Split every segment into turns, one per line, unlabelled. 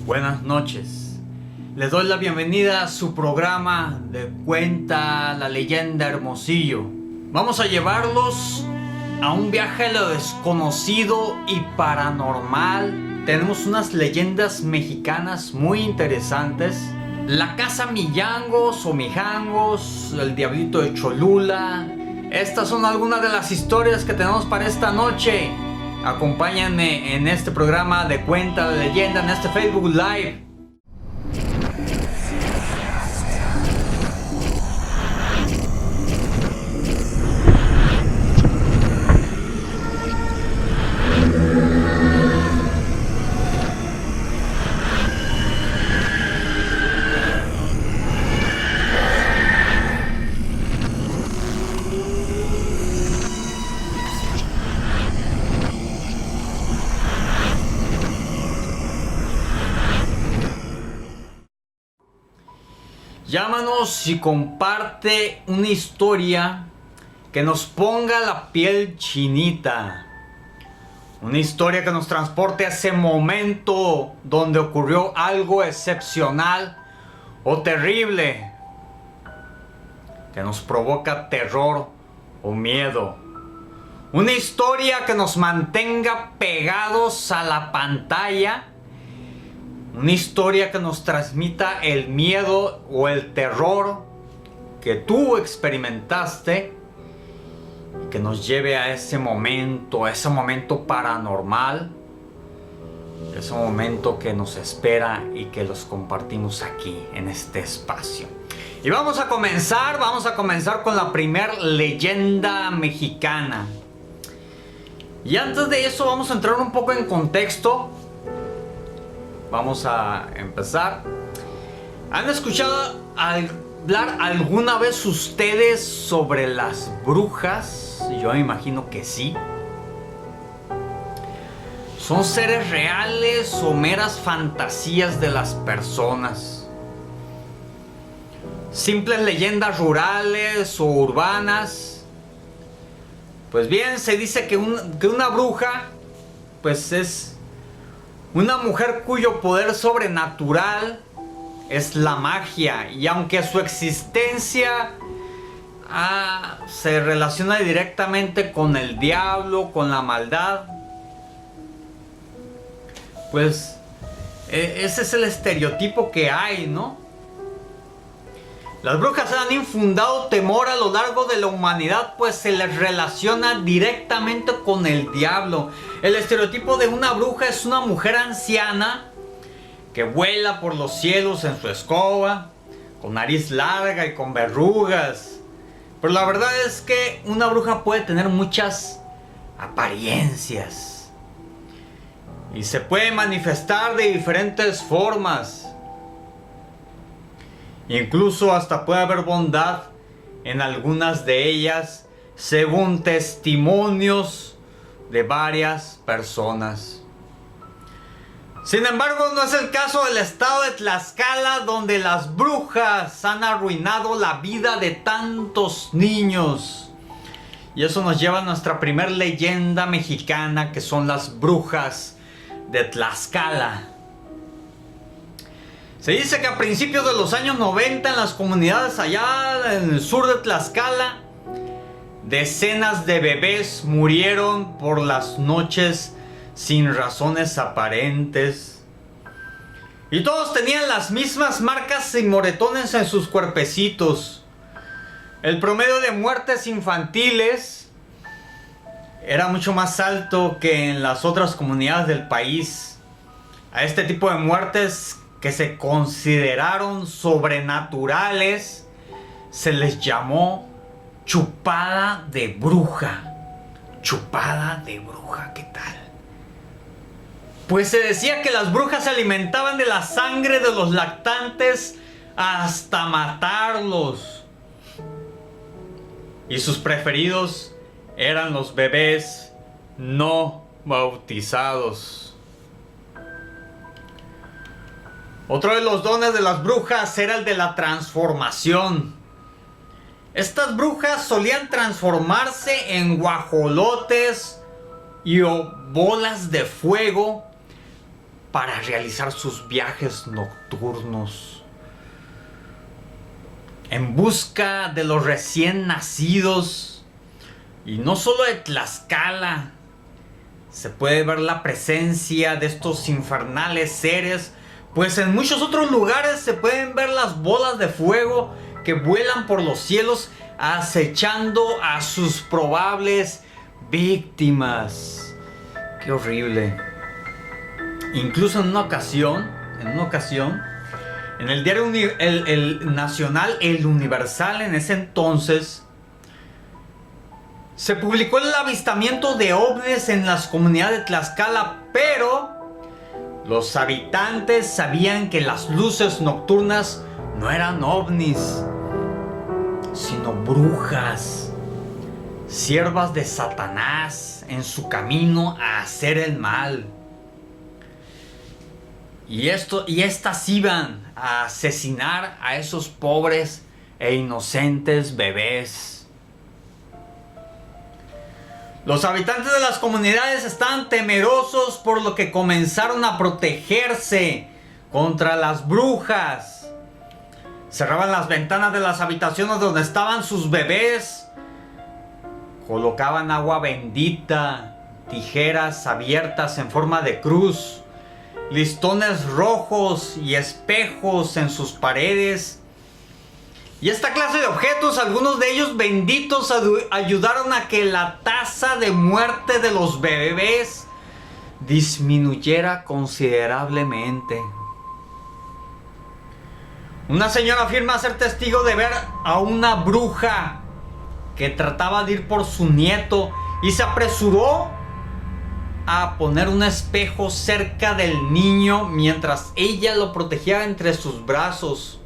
Buenas noches. Les doy la bienvenida a su programa de Cuenta la Leyenda Hermosillo. Vamos a llevarlos a un viaje a lo desconocido y paranormal. Tenemos unas leyendas mexicanas muy interesantes. La Casa Millangos o Mijangos, el Diablito de Cholula. Estas son algunas de las historias que tenemos para esta noche. Acompáñenme en este programa de Cuenta la Leyenda, en este Facebook Live. Llámanos y comparte una historia que nos ponga la piel chinita. Una historia que nos transporte a ese momento donde ocurrió algo excepcional o terrible. Que nos provoca terror o miedo. Una historia que nos mantenga pegados a la pantalla. Una historia que nos transmita el miedo o el terror que tú experimentaste y que nos lleve a ese momento paranormal, ese momento que nos espera y que los compartimos aquí en este espacio. Y vamos a comenzar con la primer leyenda mexicana. Y antes de eso vamos a entrar un poco en contexto. Vamos a empezar. ¿Han escuchado hablar alguna vez ustedes sobre las brujas? Yo me imagino que sí. ¿Son seres reales o meras fantasías de las personas? ¿Simples leyendas rurales o urbanas? Pues bien, se dice que una bruja pues es una mujer cuyo poder sobrenatural es la magia, y aunque su existencia se relaciona directamente con el diablo, con la maldad, pues ese es el estereotipo que hay, ¿no? Las brujas han infundado temor a lo largo de la humanidad, pues se les relaciona directamente con el diablo. El estereotipo de una bruja es una mujer anciana que vuela por los cielos en su escoba, con nariz larga y con verrugas. Pero la verdad es que una bruja puede tener muchas apariencias y se puede manifestar de diferentes formas. Incluso hasta puede haber bondad en algunas de ellas, según testimonios de varias personas. Sin embargo, no es el caso del estado de Tlaxcala, donde las brujas han arruinado la vida de tantos niños. Y eso nos lleva a nuestra primer leyenda mexicana, que son las brujas de Tlaxcala. Se dice que a principios de los años 90 en las comunidades allá en el sur de Tlaxcala, decenas de bebés murieron por las noches sin razones aparentes. Y todos tenían las mismas marcas y moretones en sus cuerpecitos. El promedio de muertes infantiles era mucho más alto que en las otras comunidades del país. A este tipo de muertes que se consideraron sobrenaturales se les llamó chupada de bruja. Chupada de bruja, ¿qué tal? Pues se decía que las brujas se alimentaban de la sangre de los lactantes hasta matarlos. Y sus preferidos eran los bebés no bautizados. Otro de los dones de las brujas era el de la transformación. Estas brujas solían transformarse en guajolotes y bolas de fuego para realizar sus viajes nocturnos en busca de los recién nacidos. Y no solo de Tlaxcala, se puede ver la presencia de estos infernales seres, pues en muchos otros lugares se pueden ver las bolas de fuego que vuelan por los cielos acechando a sus probables víctimas. ¡Qué horrible! Incluso en una ocasión, en el diario el Nacional, el Universal en ese entonces, se publicó el avistamiento de ovnis en las comunidades de Tlaxcala, pero los habitantes sabían que las luces nocturnas no eran ovnis, sino brujas, siervas de Satanás en su camino a hacer el mal. Y estas iban a asesinar a esos pobres e inocentes bebés. Los habitantes de las comunidades estaban temerosos, por lo que comenzaron a protegerse contra las brujas. Cerraban las ventanas de las habitaciones donde estaban sus bebés. Colocaban agua bendita, tijeras abiertas en forma de cruz, listones rojos y espejos en sus paredes. Y esta clase de objetos, algunos de ellos benditos, ayudaron a que la tasa de muerte de los bebés disminuyera considerablemente. Una señora afirma ser testigo de ver a una bruja que trataba de ir por su nieto y se apresuró a poner un espejo cerca del niño mientras ella lo protegía entre sus brazos.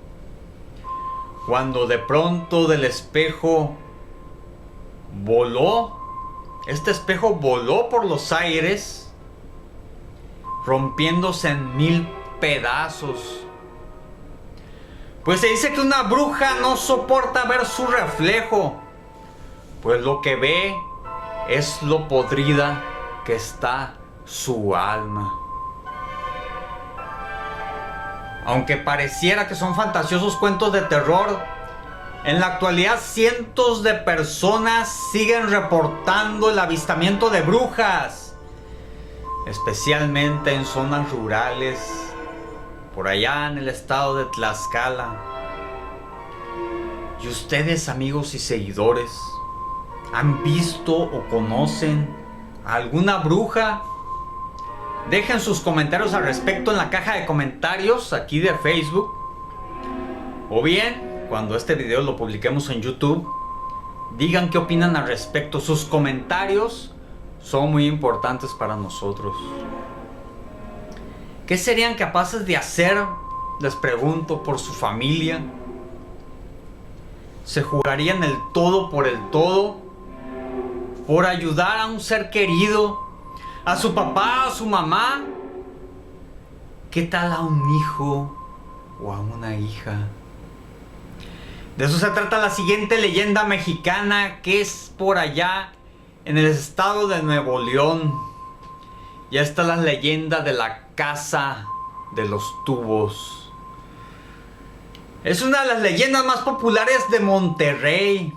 Cuando de pronto del espejo este espejo voló por los aires, rompiéndose en 1000 pedazos. Pues se dice que una bruja no soporta ver su reflejo, pues lo que ve es lo podrida que está su alma. Aunque pareciera que son fantasiosos cuentos de terror, en la actualidad cientos de personas siguen reportando el avistamiento de brujas, especialmente en zonas rurales, por allá en el estado de Tlaxcala. ¿Y ustedes, amigos y seguidores, han visto o conocen a alguna bruja? Dejen sus comentarios al respecto en la caja de comentarios aquí de Facebook. O bien, cuando este video lo publiquemos en YouTube, digan qué opinan al respecto. Sus comentarios son muy importantes para nosotros. ¿Qué serían capaces de hacer, les pregunto, por su familia? ¿Se jugarían el todo por ayudar a un ser querido? ¿A su papá, a su mamá? ¿Qué tal a un hijo o a una hija? De eso se trata la siguiente leyenda mexicana, que es por allá en el estado de Nuevo León. Ya está la leyenda de la Casa de los Tubos. Es una de las leyendas más populares de Monterrey.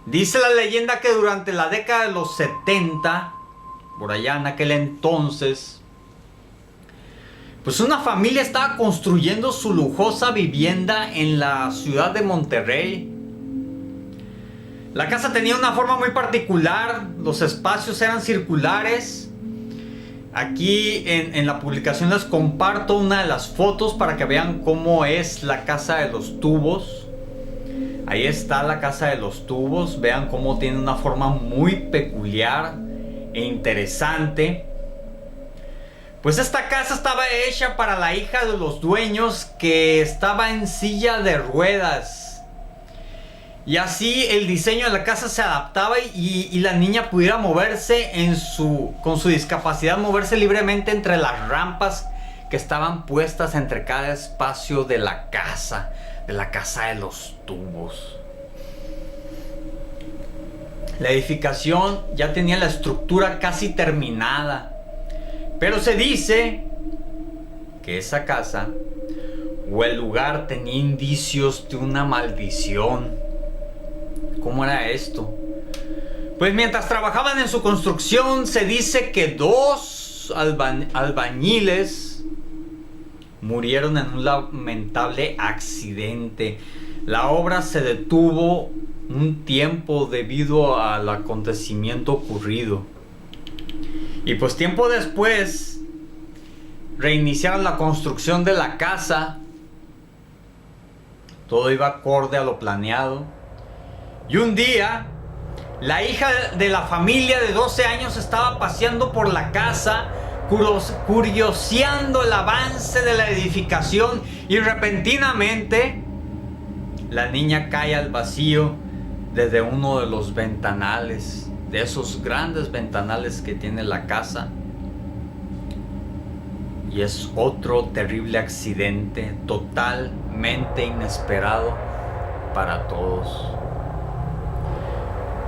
Dice la leyenda que durante la década de los 70, por allá en aquel entonces, pues una familia estaba construyendo su lujosa vivienda en la ciudad de Monterrey. La casa tenía una forma muy particular, los espacios eran circulares. Aquí en la publicación les comparto una de las fotos para que vean cómo es la Casa de los Tubos. Ahí está la Casa de los Tubos, vean cómo tiene una forma muy peculiar e interesante. Pues esta casa estaba hecha para la hija de los dueños, que estaba en silla de ruedas. Y así el diseño de la casa se adaptaba y la niña pudiera moverse con su discapacidad, moverse libremente entre las rampas que estaban puestas entre cada espacio de la Casa de los Tubos. La edificación ya tenía la estructura casi terminada, pero se dice que esa casa o el lugar tenía indicios de una maldición. ¿Cómo era esto? Pues mientras trabajaban en su construcción, se dice que dos albañiles murieron en un lamentable accidente. La obra se detuvo un tiempo debido al acontecimiento ocurrido. Y pues tiempo después reiniciaron la construcción de la casa. Todo iba acorde a lo planeado. Y un día, la hija de la familia de 12 años estaba paseando por la casa, curioseando el avance de la edificación, y repentinamente la niña cae al vacío desde uno de los ventanales, de esos grandes ventanales que tiene la casa. Y es otro terrible accidente, totalmente inesperado para todos.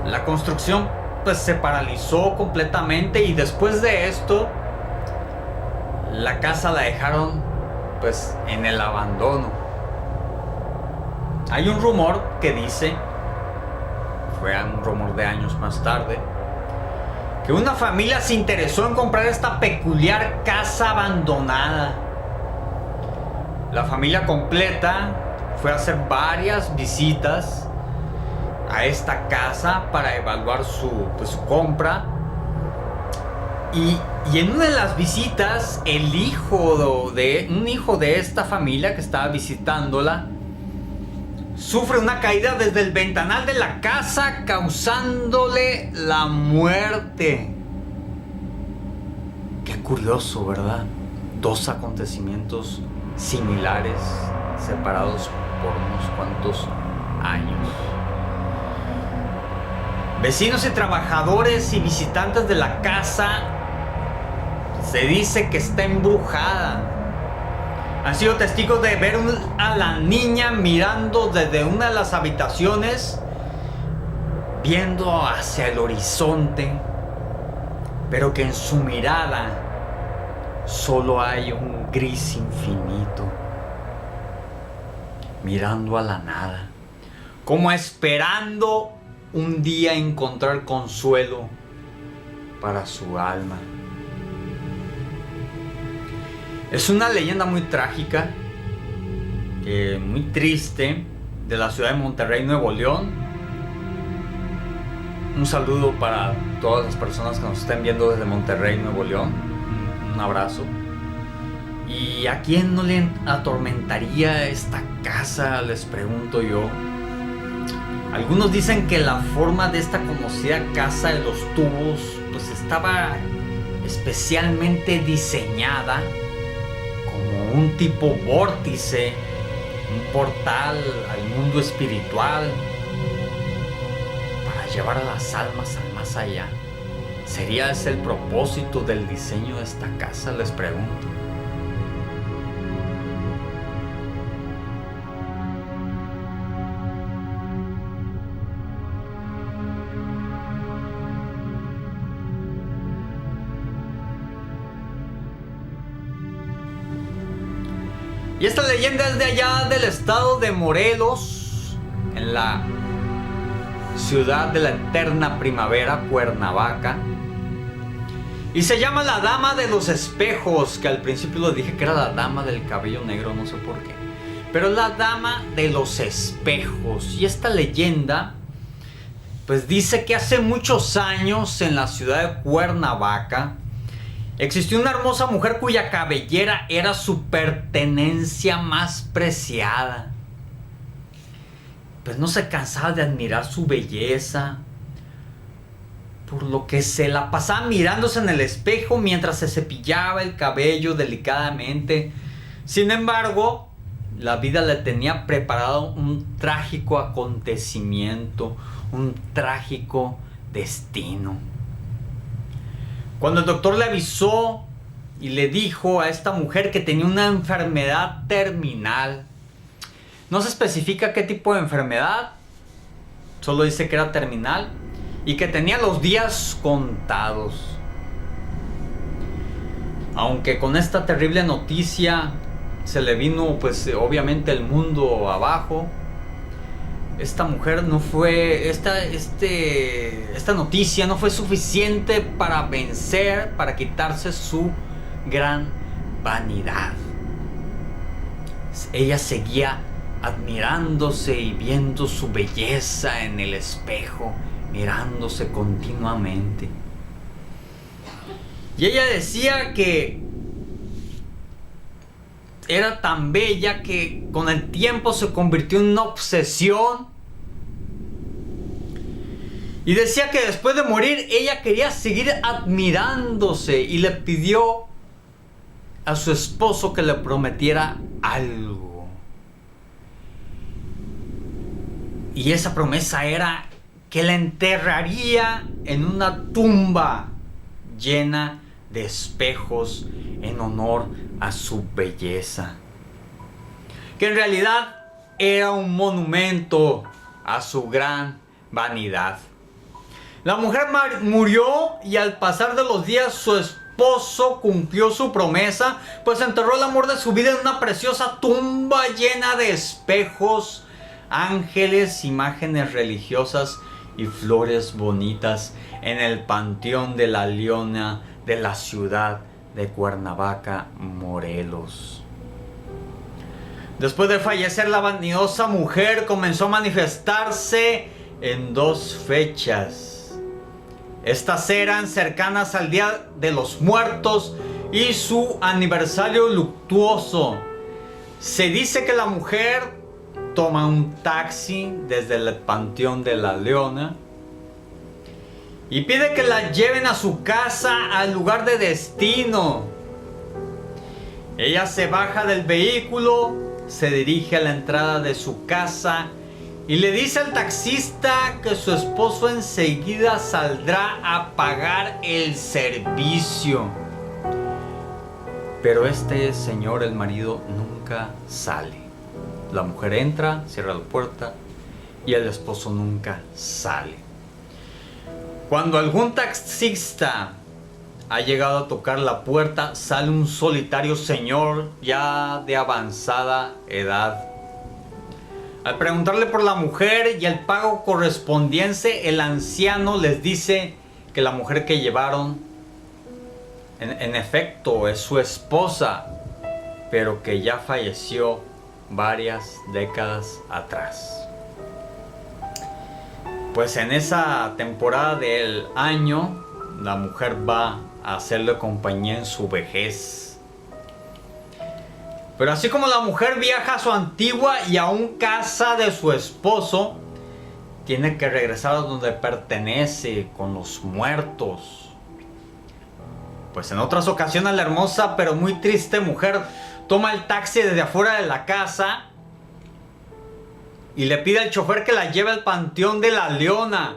La construcción pues se paralizó completamente, y después de esto la casa la dejaron pues en el abandono. Hay un rumor que dice, fue un rumor de años más tarde, que una familia se interesó en comprar esta peculiar casa abandonada. La familia completa fue a hacer varias visitas a esta casa para evaluar su compra. Y en una de las visitas, un hijo de esta familia que estaba visitándola sufre una caída desde el ventanal de la casa, causándole la muerte. Qué curioso, ¿verdad? Dos acontecimientos similares, separados por unos cuantos años. Vecinos y trabajadores y visitantes de la casa se dice que está embrujada. Han sido testigos de ver a la niña mirando desde una de las habitaciones, viendo hacia el horizonte, pero que en su mirada solo hay un gris infinito, mirando a la nada, como esperando un día encontrar consuelo para su alma. Es una leyenda muy trágica, muy triste, de la ciudad de Monterrey, Nuevo León. Un saludo para todas las personas que nos estén viendo desde Monterrey, Nuevo León. Un abrazo. ¿Y a quién no le atormentaría esta casa? Les pregunto yo. Algunos dicen que la forma de esta conocida casa de los tubos pues estaba especialmente diseñada como un tipo vórtice, un portal al mundo espiritual para llevar a las almas al más allá. ¿Sería ese el propósito del diseño de esta casa? Les pregunto. Y esta leyenda es de allá del estado de Morelos, en la ciudad de la eterna primavera, Cuernavaca. Y se llama la Dama de los Espejos, que al principio les dije que era la Dama del Cabello Negro, no sé por qué. Pero la Dama de los Espejos. Y esta leyenda pues dice que hace muchos años en la ciudad de Cuernavaca existió una hermosa mujer cuya cabellera era su pertenencia más preciada. Pues no se cansaba de admirar su belleza, por lo que se la pasaba mirándose en el espejo mientras se cepillaba el cabello delicadamente. Sin embargo, la vida le tenía preparado un trágico acontecimiento, un trágico destino. Cuando el doctor le avisó y le dijo a esta mujer que tenía una enfermedad terminal, no se especifica qué tipo de enfermedad, solo dice que era terminal y que tenía los días contados. Aunque con esta terrible noticia se le vino pues obviamente el mundo abajo. Esta mujer no fue, esta noticia no fue suficiente para vencer, para quitarse su gran vanidad. Ella seguía admirándose y viendo su belleza en el espejo, mirándose continuamente. Y ella decía que era tan bella que con el tiempo se convirtió en una obsesión. Y decía que después de morir ella quería seguir admirándose y le pidió a su esposo que le prometiera algo. Y esa promesa era que la enterraría en una tumba llena de espejos en honor a su belleza, que en realidad era un monumento a su gran vanidad. La mujer murió y al pasar de los días su esposo cumplió su promesa, pues enterró el amor de su vida en una preciosa tumba llena de espejos, ángeles, imágenes religiosas y flores bonitas en el Panteón de la Leona de la ciudad de Cuernavaca, Morelos. Después de fallecer, la vanidosa mujer comenzó a manifestarse en 2 fechas. Estas eran cercanas al Día de los Muertos y su aniversario luctuoso. Se dice que la mujer toma un taxi desde el Panteón de la Leona y pide que la lleven a su casa, al lugar de destino. Ella se baja del vehículo, se dirige a la entrada de su casa y le dice al taxista que su esposo enseguida saldrá a pagar el servicio. Pero este señor, el marido, nunca sale. La mujer entra, cierra la puerta y el esposo nunca sale. Cuando algún taxista ha llegado a tocar la puerta, sale un solitario señor ya de avanzada edad. Al preguntarle por la mujer y el pago correspondiente, el anciano les dice que la mujer que llevaron en efecto es su esposa, pero que ya falleció varias décadas atrás. Pues en esa temporada del año, la mujer va a hacerle compañía en su vejez. Pero así como la mujer viaja a su antigua y aún casa de su esposo, tiene que regresar a donde pertenece, con los muertos. Pues en otras ocasiones la hermosa pero muy triste mujer toma el taxi desde afuera de la casa y le pide al chofer que la lleve al Panteón de la Leona.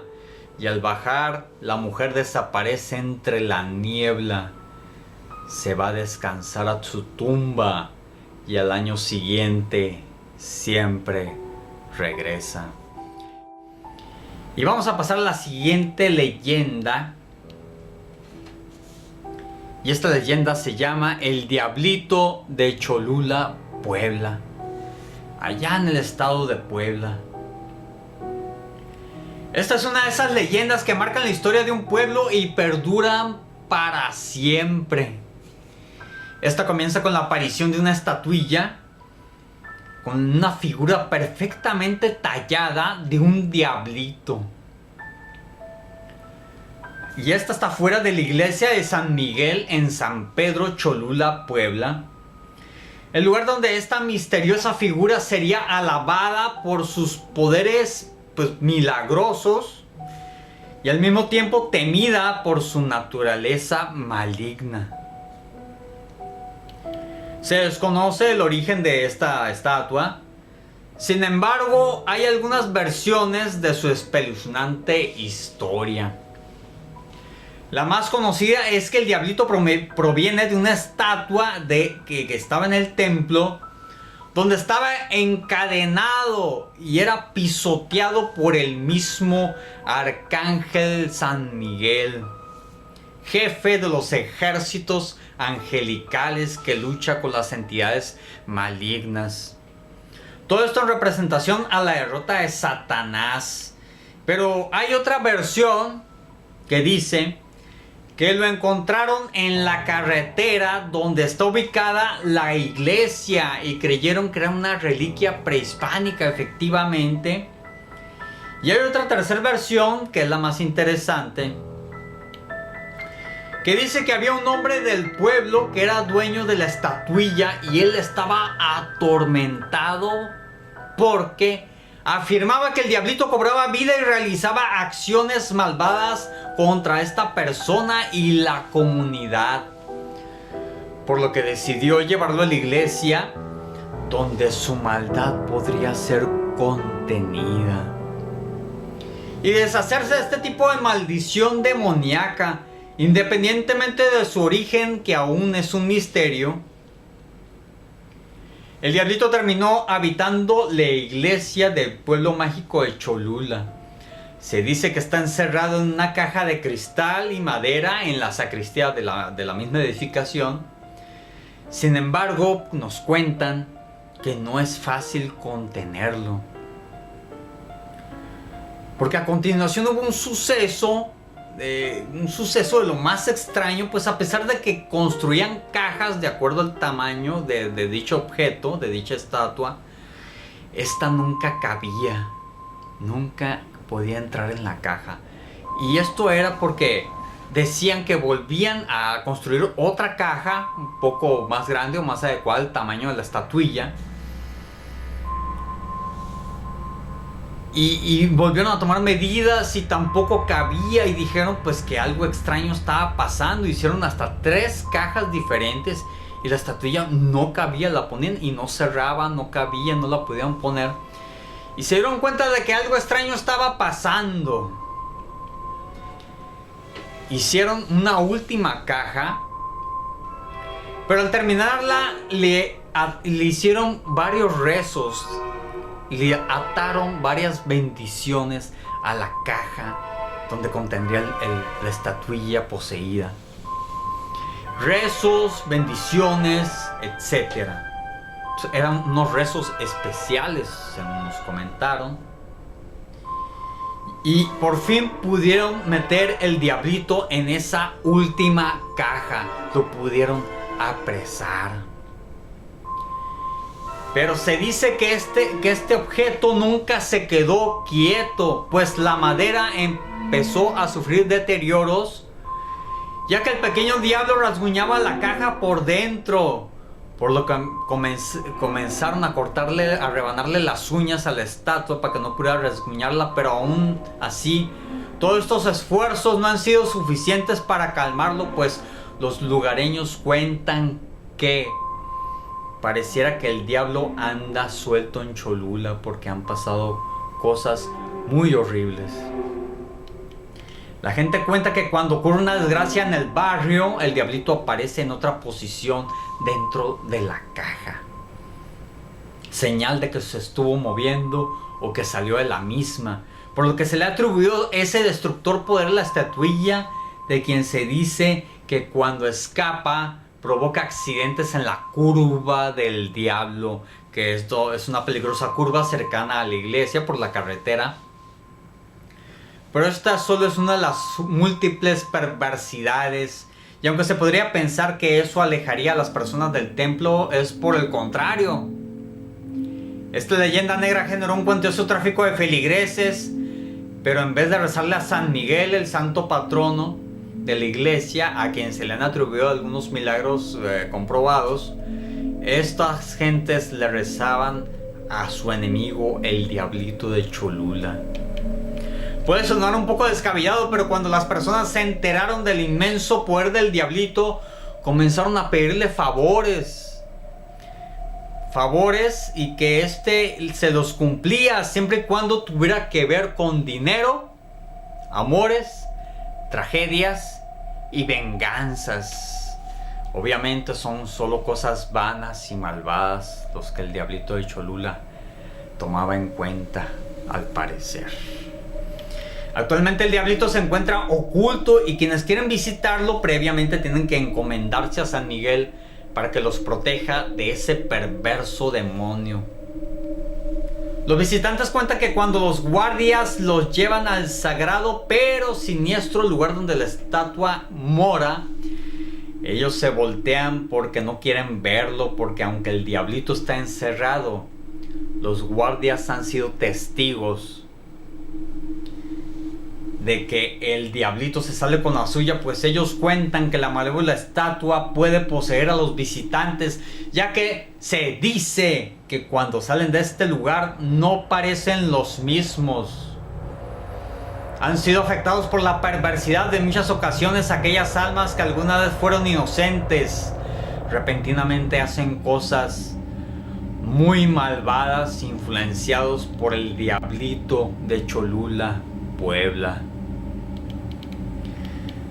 Y al bajar, la mujer desaparece entre la niebla. Se va a descansar a su tumba y al año siguiente siempre regresa. Y vamos a pasar a la siguiente leyenda. Y esta leyenda se llama El Diablito de Cholula, Puebla, allá en el estado de Puebla. Esta es una de esas leyendas que marcan la historia de un pueblo y perduran para siempre. Esta comienza con la aparición de una estatuilla con una figura perfectamente tallada de un diablito. Y esta está fuera de la iglesia de San Miguel en San Pedro Cholula, Puebla. El lugar donde esta misteriosa figura sería alabada por sus poderes milagrosos y al mismo tiempo temida por su naturaleza maligna. Se desconoce el origen de esta estatua. Sin embargo, hay algunas versiones de su espeluznante historia. La más conocida es que el diablito proviene de una estatua que estaba en el templo, donde estaba encadenado y era pisoteado por el mismo arcángel San Miguel. jefe de los ejércitos angelicales que lucha con las entidades malignas. Todo esto en representación a la derrota de Satanás. Pero hay otra versión que dice que lo encontraron en la carretera donde está ubicada la iglesia y creyeron que era una reliquia prehispánica, efectivamente. Y hay otra tercera versión, que es la más interesante, que dice que había un hombre del pueblo que era dueño de la estatuilla y él estaba atormentado porque afirmaba que el diablito cobraba vida y realizaba acciones malvadas contra esta persona y la comunidad. Por lo que decidió llevarlo a la iglesia, donde su maldad podría ser contenida. Y deshacerse de este tipo de maldición demoníaca, independientemente de su origen, que aún es un misterio. El diablito terminó habitando la iglesia del pueblo mágico de Cholula. Se dice que está encerrado en una caja de cristal y madera en la sacristía de la misma edificación. Sin embargo, nos cuentan que no es fácil contenerlo. Porque a continuación hubo un suceso de lo más extraño, pues a pesar de que construían cajas de acuerdo al tamaño de dicho objeto, de dicha estatua, esta nunca cabía, nunca podía entrar en la caja. Y esto era porque decían que volvían a construir otra caja un poco más grande o más adecuada al tamaño de la estatuilla. Y volvieron a tomar medidas y tampoco cabía y dijeron pues que algo extraño estaba pasando. Hicieron hasta 3 cajas diferentes y la estatuilla no cabía, la ponían y no cerraba, no cabía, no la podían poner. Y se dieron cuenta de que algo extraño estaba pasando. Hicieron una última caja, pero al terminarla le hicieron varios rezos. Le ataron varias bendiciones a la caja donde contendría la estatuilla poseída. Rezos, bendiciones, etc. Eran unos rezos especiales, según nos comentaron. Y por fin pudieron meter el diablito en esa última caja. Lo pudieron apresar. Pero se dice que este objeto nunca se quedó quieto, pues la madera empezó a sufrir deterioros, ya que el pequeño diablo rasguñaba la caja por dentro, por lo que comenzaron a rebanarle las uñas a la estatua para que no pudiera rasguñarla, pero aún así, todos estos esfuerzos no han sido suficientes para calmarlo, pues los lugareños cuentan que pareciera que el diablo anda suelto en Cholula porque han pasado cosas muy horribles. La gente cuenta que cuando ocurre una desgracia en el barrio, el diablito aparece en otra posición dentro de la caja. Señal de que se estuvo moviendo o que salió de la misma. Por lo que se le atribuyó ese destructor poder a la estatuilla, de quien se dice que cuando escapa provoca accidentes en la curva del diablo, que esto es una peligrosa curva cercana a la iglesia por la carretera. Pero esta solo es una de las múltiples perversidades, y aunque se podría pensar que eso alejaría a las personas del templo, es por el contrario. Esta leyenda negra generó un cuantioso tráfico de feligreses, pero en vez de rezarle a San Miguel, el santo patrono de la iglesia, a quien se le han atribuido algunos milagros comprobados, estas gentes le rezaban a su enemigo, el diablito de Cholula. Puede sonar un poco descabellado, pero cuando las personas se enteraron del inmenso poder del diablito, comenzaron a pedirle favores, y que se los cumplía siempre y cuando tuviera que ver con dinero, amores, tragedias y venganzas. Obviamente son solo cosas vanas y malvadas los que el diablito de Cholula tomaba en cuenta, al parecer. Actualmente el diablito se encuentra oculto y quienes quieren visitarlo previamente tienen que encomendarse a San Miguel para que los proteja de ese perverso demonio. Los visitantes cuentan que cuando los guardias los llevan al sagrado pero siniestro lugar donde la estatua mora, ellos se voltean porque no quieren verlo, porque aunque el diablito está encerrado, los guardias han sido testigos de que el diablito se sale con la suya, pues ellos cuentan que la malévola estatua puede poseer a los visitantes, ya que se dice que cuando salen de este lugar no parecen los mismos. Han sido afectados por la perversidad de muchas ocasiones aquellas almas que alguna vez fueron inocentes. Repentinamente hacen cosas muy malvadas, influenciados por el diablito de Cholula, Puebla.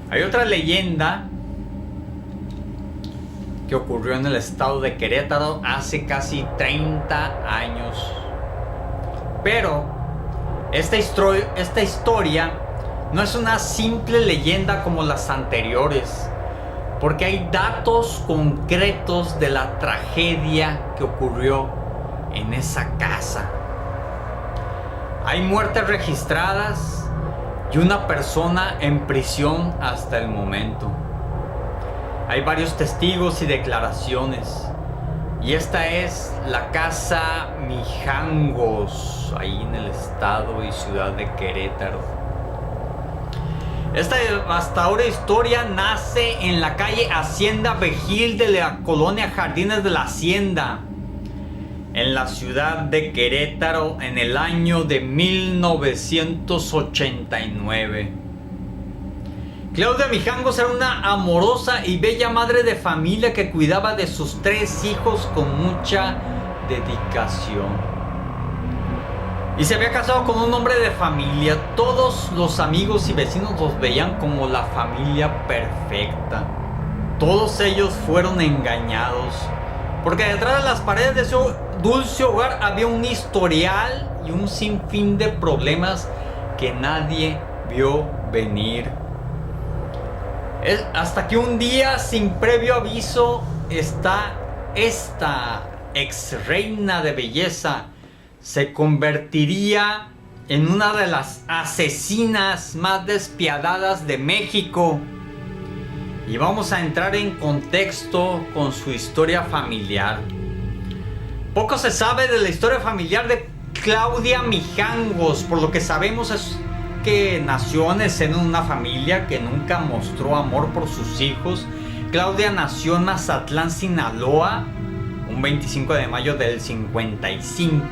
Hay otra leyenda que ocurrió en el estado de Querétaro hace casi 30 años. Pero esta historia no es una simple leyenda como las anteriores, porque hay datos concretos de la tragedia que ocurrió en esa casa. Hay muertes registradas y una persona en prisión hasta el momento. Hay varios testigos y declaraciones. Y esta es la casa Mijangos, ahí en el estado y ciudad de Querétaro. Esta devastadora historia nace en la calle Hacienda Vejil de la colonia Jardines de la Hacienda, en la ciudad de Querétaro, en el año de 1989. Claudia Mijangos era una amorosa y bella madre de familia que cuidaba de sus 3 hijos con mucha dedicación. Y se había casado con un hombre de familia. Todos los amigos y vecinos los veían como la familia perfecta. Todos ellos fueron engañados, porque detrás de las paredes de su dulce hogar había un historial y un sinfín de problemas que nadie vio venir. Hasta que un día, sin previo aviso, esta ex reina de belleza se convertiría en una de las asesinas más despiadadas de México. Y vamos a entrar en contexto con su historia familiar. Poco se sabe de la historia familiar de Claudia Mijangos. Por lo que sabemos es que nació en el seno de una familia que nunca mostró amor por sus hijos. Claudia nació en Mazatlán, Sinaloa, un 25 de mayo del 55,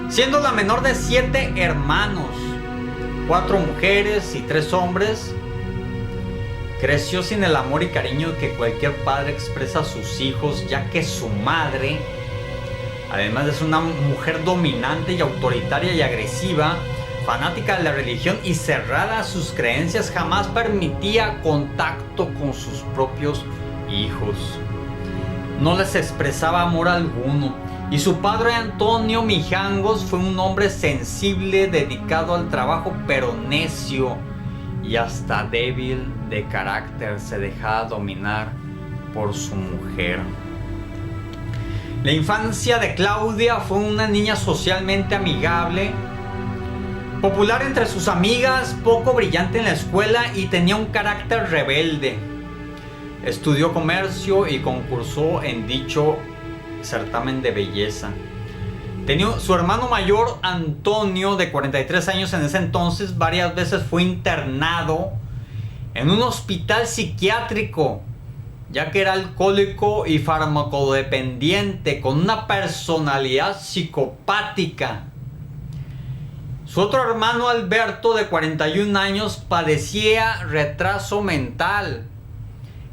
siendo la menor de 7 hermanos, 4 mujeres y 3 hombres. Creció sin el amor y cariño que cualquier padre expresa a sus hijos, ya que su madre, además de ser una mujer dominante y autoritaria y agresiva, fanática de la religión y cerrada a sus creencias, jamás permitía contacto con sus propios hijos. No les expresaba amor alguno. Y su padre, Antonio Mijangos, fue un hombre sensible, dedicado al trabajo, pero necio y hasta débil de carácter. Se dejaba dominar por su mujer. La infancia de Claudia fue una niña socialmente amigable, popular entre sus amigas, poco brillante en la escuela y tenía un carácter rebelde. Estudió comercio y concursó en dicho certamen de belleza. Tenía su hermano mayor, Antonio, de 43 años en ese entonces. Varias veces fue internado en un hospital psiquiátrico, ya que era alcohólico y farmacodependiente, con una personalidad psicopática. Su otro hermano, Alberto, de 41 años, padecía retraso mental,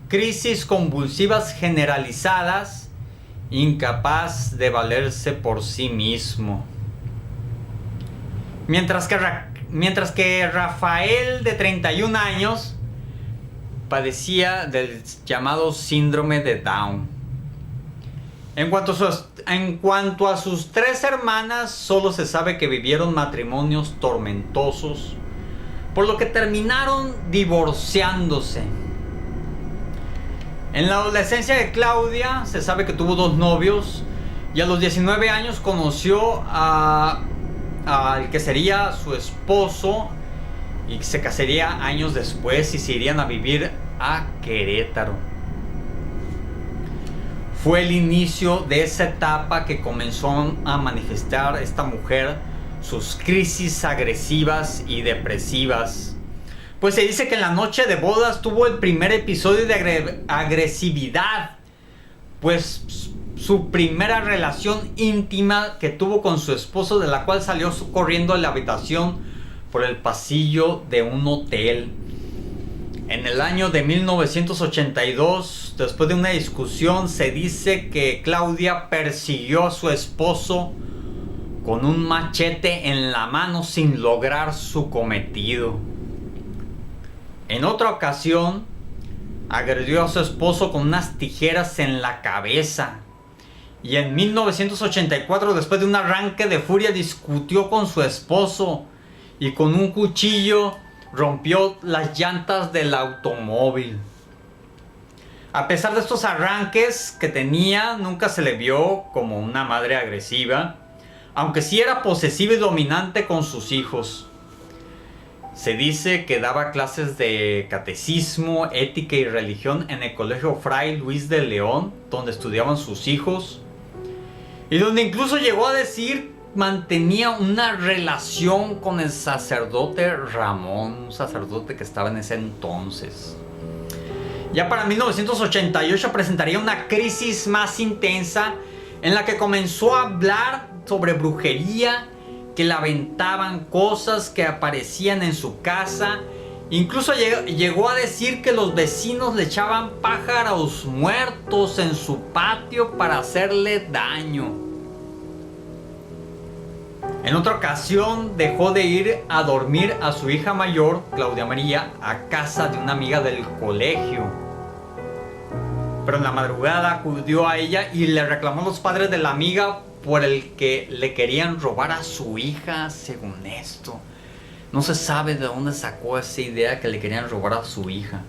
crisis convulsivas generalizadas, incapaz de valerse por sí mismo. Mientras que Rafael, de 31 años, padecía del llamado síndrome de Down. En cuanto a sus 3 hermanas, solo se sabe que vivieron matrimonios tormentosos, por lo que terminaron divorciándose. En la adolescencia de Claudia se sabe que tuvo 2 novios y a los 19 años conoció al que sería su esposo y se casaría años después y se irían a vivir a Querétaro. Fue el inicio de esa etapa que comenzó a manifestar esta mujer sus crisis agresivas y depresivas. Pues se dice que en la noche de bodas tuvo el primer episodio de agresividad, pues su primera relación íntima que tuvo con su esposo, de la cual salió corriendo de la habitación por el pasillo de un hotel. En el año de 1982, después de una discusión, se dice que Claudia persiguió a su esposo con un machete en la mano sin lograr su cometido. En otra ocasión, agredió a su esposo con unas tijeras en la cabeza. Y en 1984, después de un arranque de furia, discutió con su esposo y con un cuchillo rompió las llantas del automóvil. A pesar de estos arranques que tenía, nunca se le vio como una madre agresiva, aunque sí era posesiva y dominante con sus hijos. Se dice que daba clases de catecismo, ética y religión en el colegio Fray Luis de León, donde estudiaban sus hijos, y donde incluso llegó a decir mantenía una relación con el sacerdote Ramón, un sacerdote que estaba en ese entonces. Ya para 1988 presentaría una crisis más intensa en la que comenzó a hablar sobre brujería, que le aventaban cosas que aparecían en su casa. Incluso llegó a decir que los vecinos le echaban pájaros muertos en su patio para hacerle daño. En otra ocasión dejó de ir a dormir a su hija mayor, Claudia María, a casa de una amiga del colegio. Pero en la madrugada acudió a ella y le reclamó a los padres de la amiga por el que le querían robar a su hija, según esto. No se sabe de dónde sacó esa idea que le querían robar a su hija.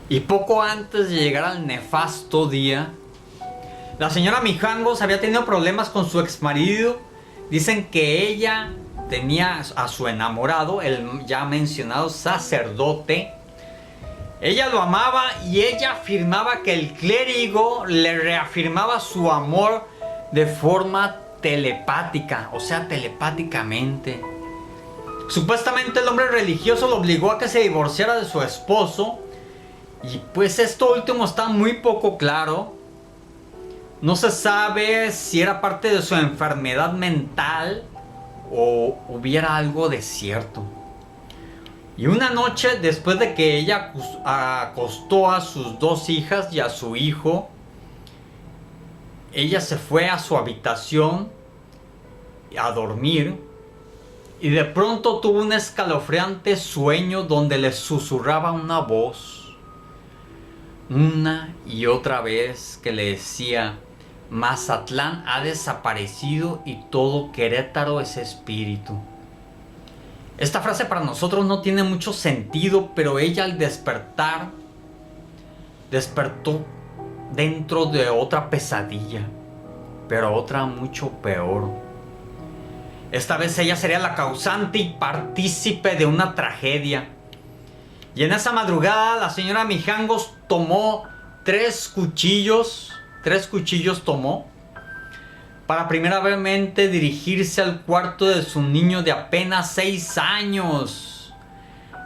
Y poco antes de llegar al nefasto día, la señora Mijangos había tenido problemas con su exmarido. Dicen que ella tenía a su enamorado, el ya mencionado sacerdote. Ella lo amaba y ella afirmaba que el clérigo le reafirmaba su amor de forma telepática, o sea, telepáticamente. Supuestamente el hombre religioso lo obligó a que se divorciara de su esposo, y pues esto último está muy poco claro. No se sabe si era parte de su enfermedad mental o hubiera algo de cierto. Y una noche, después de que ella acostó a sus 2 hijas y a su hijo, ella se fue a su habitación a dormir y de pronto tuvo un escalofriante sueño donde le susurraba una voz, una y otra vez, que le decía: Mazatlán ha desaparecido y todo Querétaro es espíritu. Esta frase para nosotros no tiene mucho sentido, pero ella al despertar, despertó dentro de otra pesadilla, pero otra mucho peor. Esta vez ella sería la causante y partícipe de una tragedia. Y en esa madrugada la señora Mijangos tomó 3 cuchillos tomó para primeramente dirigirse al cuarto de su niño de apenas 6 años,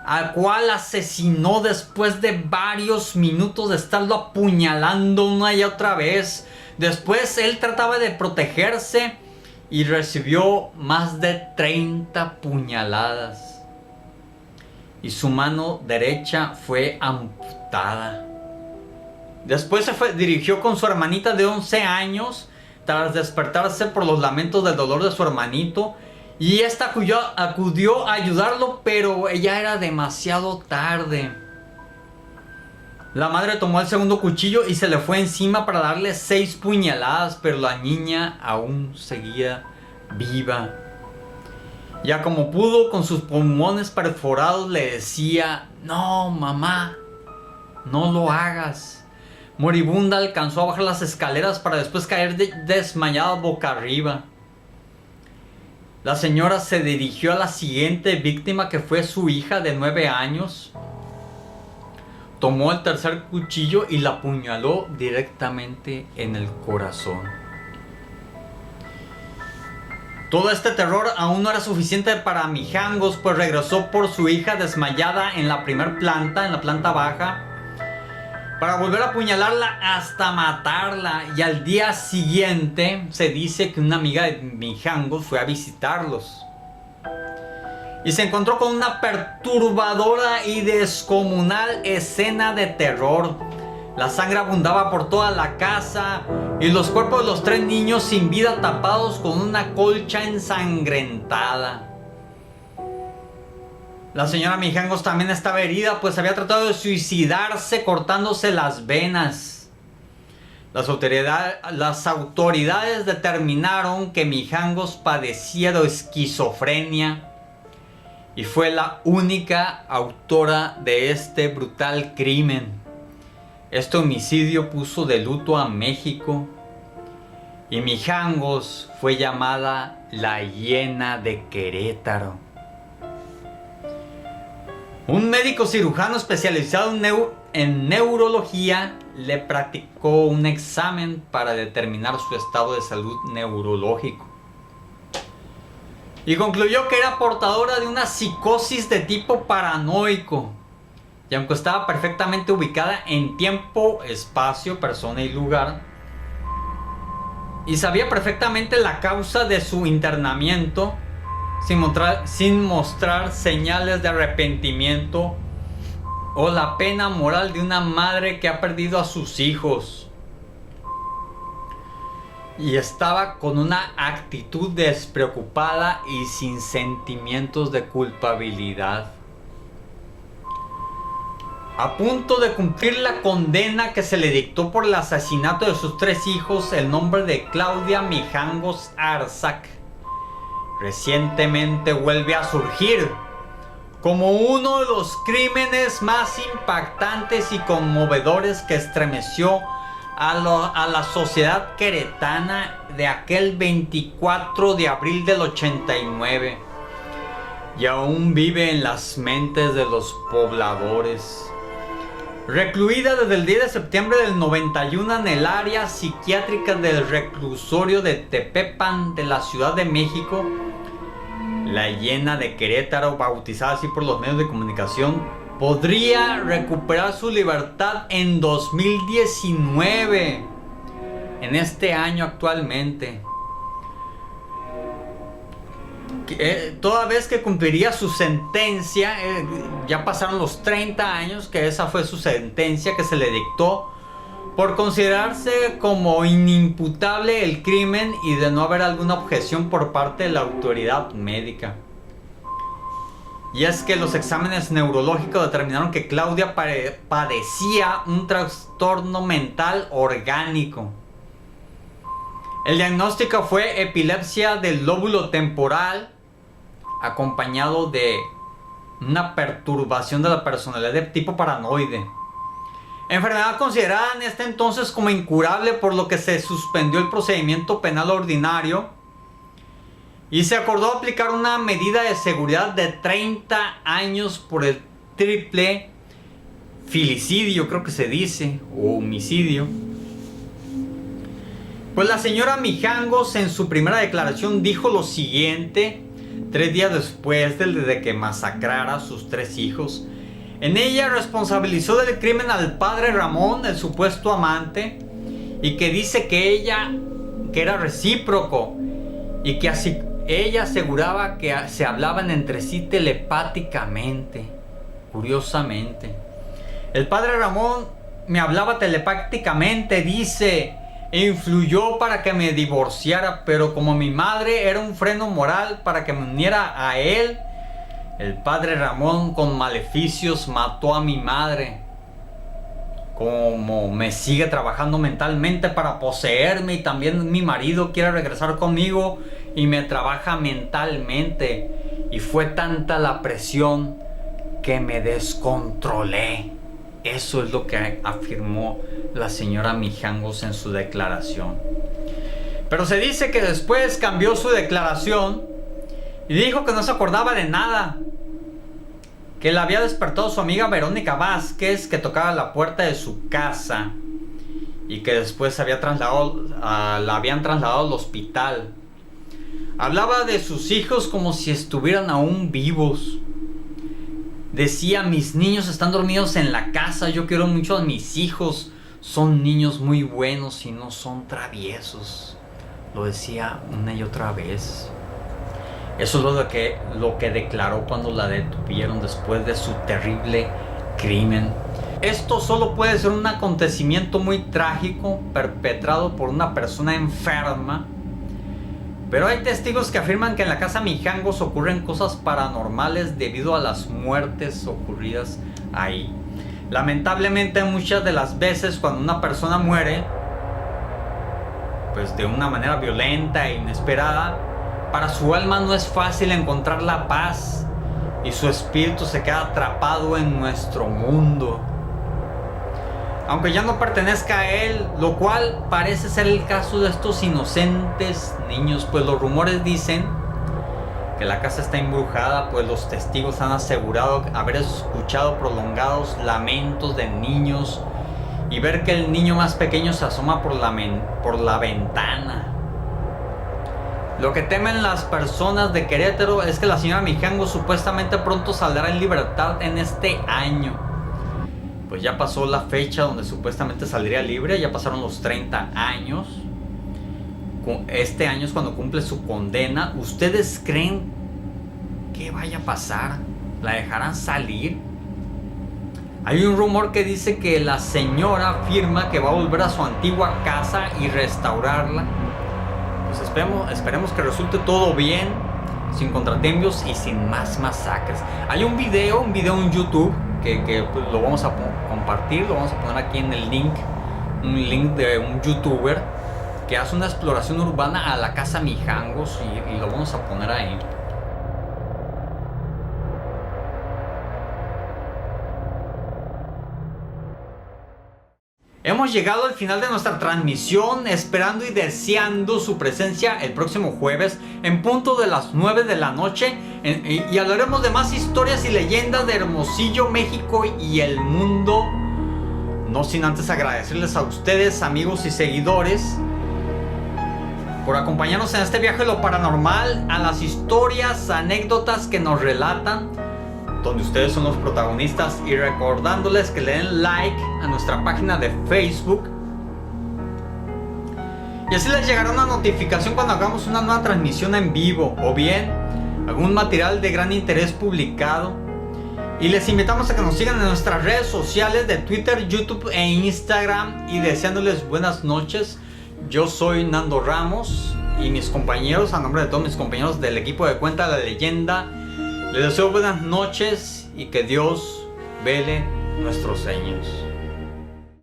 al cual asesinó después de varios minutos de estarlo apuñalando una y otra vez. Después él trataba de protegerse y recibió más de 30 puñaladas y su mano derecha fue amputada. Después dirigió con su hermanita de 11 años tras despertarse por los lamentos del dolor de su hermanito, y esta acudió a ayudarlo, pero ella era demasiado tarde. La madre tomó el segundo cuchillo y se le fue encima para darle 6 puñaladas, pero la niña aún seguía viva. Ya como pudo, con sus pulmones perforados, le decía: no, mamá, no lo hagas. Moribunda alcanzó a bajar las escaleras para después caer desmayada boca arriba. La señora se dirigió a la siguiente víctima, que fue su hija de 9 años. Tomó el tercer cuchillo y la apuñaló directamente en el corazón. Todo este terror aún no era suficiente para Mijangos, pues regresó por su hija desmayada en la primer planta, en la planta baja, para volver a apuñalarla hasta matarla. Y al día siguiente se dice que una amiga de Mijangos fue a visitarlos y se encontró con una perturbadora y descomunal escena de terror. La sangre abundaba por toda la casa y los cuerpos de los 3 niños sin vida tapados con una colcha ensangrentada. La señora Mijangos también estaba herida, pues había tratado de suicidarse cortándose las venas. Las autoridades determinaron que Mijangos padecía de esquizofrenia y fue la única autora de este brutal crimen. Este homicidio puso de luto a México y Mijangos fue llamada la hiena de Querétaro. Un médico cirujano especializado en neurología le practicó un examen para determinar su estado de salud neurológico y concluyó que era portadora de una psicosis de tipo paranoico. Y aunque estaba perfectamente ubicada en tiempo, espacio, persona y lugar, y sabía perfectamente la causa de su internamiento, sin mostrar señales de arrepentimiento o la pena moral de una madre que ha perdido a sus hijos, y estaba con una actitud despreocupada y sin sentimientos de culpabilidad. A punto de cumplir la condena que se le dictó por el asesinato de sus 3 hijos, el nombre de Claudia Mijangos Arzac recientemente vuelve a surgir como uno de los crímenes más impactantes y conmovedores que estremeció a la sociedad queretana de aquel 24 de abril del 89 y aún vive en las mentes de los pobladores. Recluida desde el 10 de septiembre del 91 en el área psiquiátrica del reclusorio de Tepepan de la Ciudad de México, la hiena de Querétaro, bautizada así por los medios de comunicación, podría recuperar su libertad en 2019, en este año actualmente. Toda vez que cumpliría su sentencia, ya pasaron los 30 años que esa fue su sentencia que se le dictó por considerarse como inimputable el crimen y de no haber alguna objeción por parte de la autoridad médica. Y es que los exámenes neurológicos determinaron que Claudia padecía un trastorno mental orgánico. El diagnóstico fue epilepsia del lóbulo temporal, acompañado de una perturbación de la personalidad de tipo paranoide. Enfermedad considerada en este entonces como incurable, por lo que se suspendió el procedimiento penal ordinario y se acordó aplicar una medida de seguridad de 30 años por el triple filicidio, creo que se dice, o homicidio. Pues la señora Mijangos en su primera declaración dijo lo siguiente, 3 días después de que masacrara a sus 3 hijos. En ella responsabilizó del crimen al padre Ramón, el supuesto amante, y que dice que era recíproco y que así ella aseguraba que se hablaban entre sí telepáticamente. Curiosamente, el padre Ramón me hablaba telepáticamente, dice, e influyó para que me divorciara, pero como mi madre era un freno moral para que me uniera a él, el padre Ramón con maleficios mató a mi madre. Como me sigue trabajando mentalmente para poseerme, y también mi marido quiere regresar conmigo y me trabaja mentalmente. y fue tanta la presión que me descontrolé. Eso es lo que afirmó la señora Mijangos en su declaración. Pero se dice que después cambió su declaración y dijo que no se acordaba de nada, que la había despertado su amiga Verónica Vázquez, que tocaba la puerta de su casa, y que después la habían trasladado al hospital. Hablaba de sus hijos como si estuvieran aún vivos. Decía: mis niños están dormidos en la casa, yo quiero mucho a mis hijos, son niños muy buenos y no son traviesos. Lo decía una y otra vez. Eso es lo que declaró cuando la detuvieron después de su terrible crimen. Esto solo puede ser un acontecimiento muy trágico perpetrado por una persona enferma. Pero hay testigos que afirman que en la casa Mijangos ocurren cosas paranormales debido a las muertes ocurridas ahí. Lamentablemente, muchas de las veces cuando una persona muere, pues de una manera violenta e inesperada, para su alma no es fácil encontrar la paz y su espíritu se queda atrapado en nuestro mundo, aunque ya no pertenezca a él, lo cual parece ser el caso de estos inocentes niños, pues los rumores dicen que la casa está embrujada, pues los testigos han asegurado haber escuchado prolongados lamentos de niños y ver que el niño más pequeño se asoma por la ventana. Lo que temen las personas de Querétaro es que la señora Mijangos supuestamente pronto saldrá en libertad en este año. Pues ya pasó la fecha donde supuestamente saldría libre, ya pasaron los 30 años. Este año es cuando cumple su condena. ¿Ustedes creen que vaya a pasar? ¿La dejarán salir? Hay un rumor que dice que la señora afirma que va a volver a su antigua casa y restaurarla. Pues esperemos que resulte todo bien, sin contratiempos y sin más masacres. Hay un video en YouTube que pues, lo vamos a compartir, lo vamos a poner aquí en el link, un link de un youtuber que hace una exploración urbana a la casa Mijangos y lo vamos a poner ahí. Hemos llegado al final de nuestra transmisión, esperando y deseando su presencia el próximo jueves en punto de las 9 de la noche y hablaremos de más historias y leyendas de Hermosillo, México y el mundo. No sin antes agradecerles a ustedes, amigos y seguidores, por acompañarnos en este viaje a lo paranormal, a las historias, anécdotas que nos relatan, donde ustedes son los protagonistas, y recordándoles que le den like a nuestra página de Facebook y así les llegará una notificación cuando hagamos una nueva transmisión en vivo o bien algún material de gran interés publicado. Y les invitamos a que nos sigan en nuestras redes sociales de Twitter, YouTube e Instagram, y deseándoles buenas noches. Yo soy Nando Ramos y mis compañeros, a nombre de todos mis compañeros del equipo de Cuenta la Leyenda, les deseo buenas noches y que Dios vele nuestros sueños.